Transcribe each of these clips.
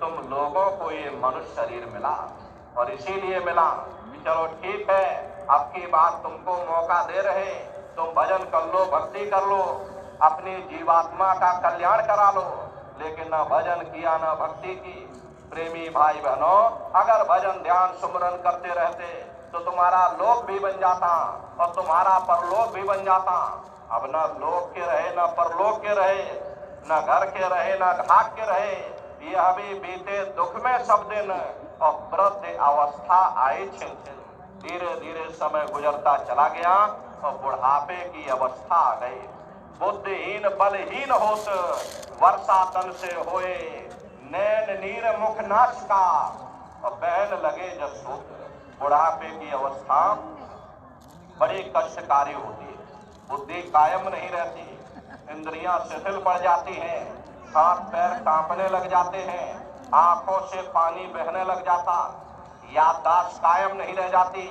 तुम लोगों को ये मनुष्य शरीर मिला और इसीलिए मिला कि चलो ठीक है, अब की बात तुमको मौका दे रहे, तुम भजन कर लो, भक्ति कर लो, अपनी जीवात्मा का कल्याण करा लो। लेकिन न भजन किया न भक्ति की। प्रेमी भाई बहनों, अगर भजन ध्यान सुमरन करते रहते तो तुम्हारा लोक भी बन जाता और तुम्हारा परलोक भी बन जाता। अब न लोक के रहे न परलोक के रहे, न घर के रहे न घाट के रहे, ये अभी बीते दुख में सब दिन और वृद्ध अवस्था आई छिन छिन। धीरे धीरे समय गुजरता चला गया और बुढ़ापे की अवस्था आ गई। बुद्धिहीन बलहीन होत वर्षा तन से होए, नैन नीर मुख नाच का और बहन लगे जसोत। बुढ़ापे की अवस्था बड़ी कष्टकारी होती है, बुद्धि कायम नहीं रहती, इंद्रियां शिथिल पड़ जाती हैं, हाथ पैर कांपने लग जाते हैं, आंखों से पानी बहने लग जाता, याददाश्त कायम नहीं रह जाती।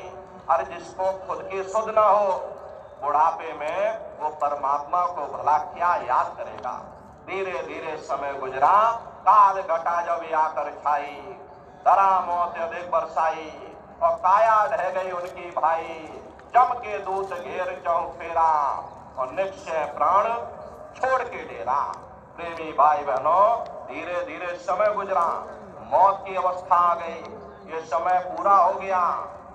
और जिसको खुद की सुध न हो, बुढ़ापे में वो परमात्मा को भला क्या याद करेगा। धीरे धीरे समय गुजरा, काल घटा जब आकर छाई, धरा मौत अधिक बरसाई और काया ढह गई उनकी भाई। जम के दूत घेर चौफेरा और निश्चय प्राण छोड़ के डेरा। प्रेमी भाई बहनों, धीरे धीरे समय गुजरा, मौत की अवस्था आ गई। ये समय पूरा हो गया,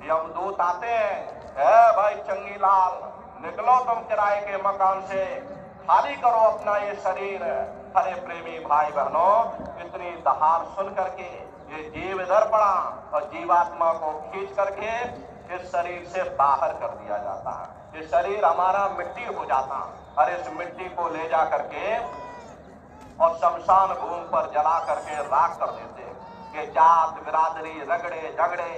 यमदूत आते हैं, है भाई चंगीलाल, निकलो तुम किराए के मकान से, खाली करो अपना ये शरीर। अरे प्रेमी भाई बहनों, इतनी दहाड़ सुन करके ये जीव इधर पड़ा और जीवात्मा को खींच करके इस शरीर से बाहर कर दिया जाता है। ये शरीर हमारा मिट्टी हो जाता, और इस मिट्टी को ले जा करके और शमशान भूमि पर जला करके राख कर देते। ये जात बिरादरी रगड़े झगड़े,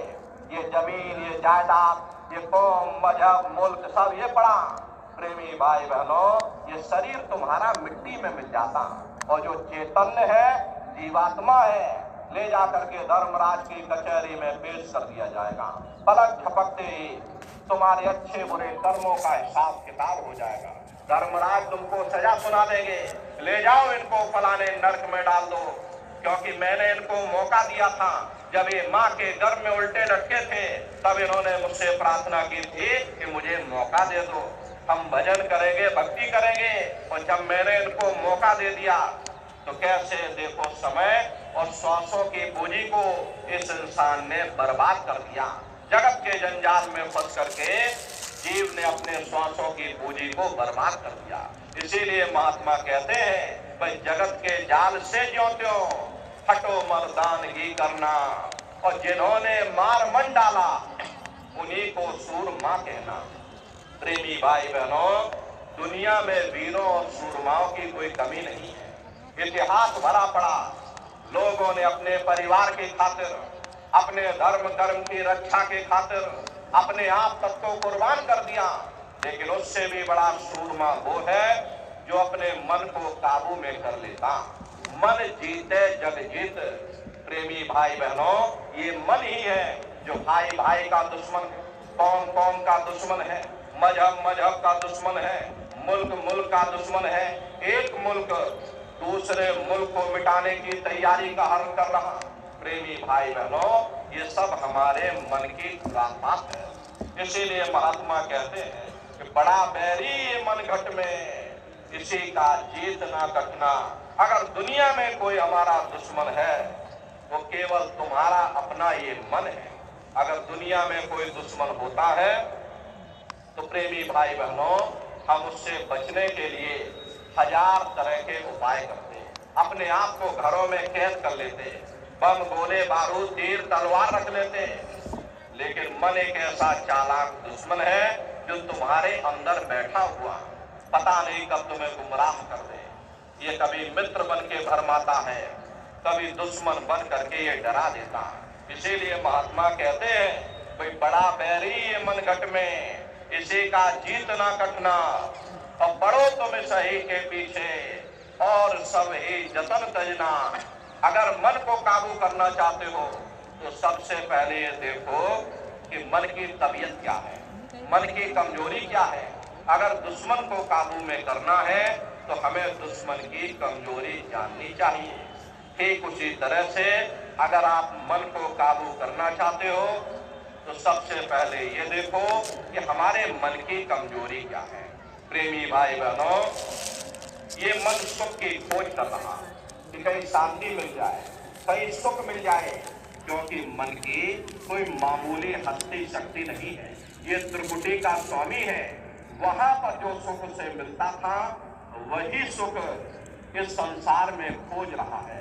ये जमीन ये जायदाद, ये कौम मजहब मुल्क सब ये पड़ा। प्रेमी भाई बहनों, ये शरीर तुम्हारा मिट्टी में मिल जाता और जो चैतन्य है, जीवात्मा है, ले जा करके धर्मराज की कचहरी में पेश कर दिया जाएगा। पलक झपकते ही तुम्हारे अच्छे बुरे कर्मों का हिसाब किताब हो जाएगा। धर्मराज तुमको सजा सुना देंगे, ले जाओ इनको फलाने नरक में डाल दो, क्योंकि मैंने इनको मौका दिया था। जब ये माँ के गर्भ में उल्टे लटके थे, तब इन्होंने मुझसे प्रार्थना की थी कि मुझे मौका दे दो, हम भजन करेंगे, भक्ति करेंगे। और जब मैंने इनको मौका दे दिया तो कैसे देखो समय और श्वासों की पूंजी को इस इंसान ने बर्बाद कर दिया। जगत के जंजाल में फंस करके जीव ने अपने श्वासों की पूंजी को बर्बाद कर दिया। इसीलिए महात्मा कहते हैं, भाई जगत के जाल से ज्यों त्यों हटो मर्दानगी करना, और जिन्होंने मार मन डाला उन्हीं को सूरमा कहना। प्रेमी भाई बहनों, दुनिया में वीरों और सूरमाओं की कोई कमी नहीं है। इतिहास भरा पड़ा, लोगों ने अपने परिवार की खातिर, अपने धर्म कर्म की रक्षा के खातिर अपने आप तक को कुर्बान कर दिया। लेकिन उससे भी बड़ा सूरमा वो है जो अपने मन को काबू में कर लेता। मन जीते जग जीत। प्रेमी भाई बहनों, ये मन ही है जो भाई भाई का दुश्मन है, कौम कौम का दुश्मन है, मजहब मजहब का दुश्मन है, मुल्क मुल्क का दुश्मन है। एक मुल्क दूसरे मुल्क को मिटाने की तैयारी का हर कर रहा। प्रेमी भाई बहनों, ये सब हमारे मन की खुराफात है। इसीलिए महात्मा कहते हैं कि बड़ा बैरी ये मन घट में, इसी का जीत ना कटना। अगर दुनिया में कोई हमारा दुश्मन है, वो केवल तुम्हारा अपना ये मन है। अगर दुनिया में कोई दुश्मन होता है तो प्रेमी भाई बहनों, हम उससे बचने के लिए हजार तरह के उपाय करते हैं। अपने आप को घरों में कैद कर लेते हैं, बम गोले बारूद तीर तलवार रख लेते हैं। लेकिन मन एक ऐसा चालाक दुश्मन है जो तुम्हारे अंदर बैठा हुआ, पता नहीं कब तुम्हें गुमराह कर दे। ये कभी मित्र बन के भरमाता है, कभी दुश्मन बन करके ये डरा देता है। इसीलिए महात्मा कहते हैं, कोई बड़ा बैरी ये मन घट में, इसी का जीत ना कटना। और पढ़ो तुम सही के पीछे और सब ही जतन तजना। अगर मन को काबू करना चाहते हो तो सबसे पहले ये देखो कि मन की तबीयत क्या है, मन की कमजोरी क्या है। अगर दुश्मन को काबू में करना है तो हमें दुश्मन की कमजोरी जाननी चाहिए। ठीक उसी तरह से अगर आप मन को काबू करना चाहते हो तो सबसे पहले ये देखो कि हमारे मन की कमजोरी क्या है। प्रेमी भाई बहनों, ये मन सुख की खोज कर रहा कि कहीं शांति मिल जाए, कहीं सुख मिल जाए, क्योंकि मन की कोई मामूली हस्ती शक्ति नहीं है, ये त्रिपुटी का स्वामी है। वहां पर जो सुख उसे मिलता था वही सुख इस संसार में खोज रहा है।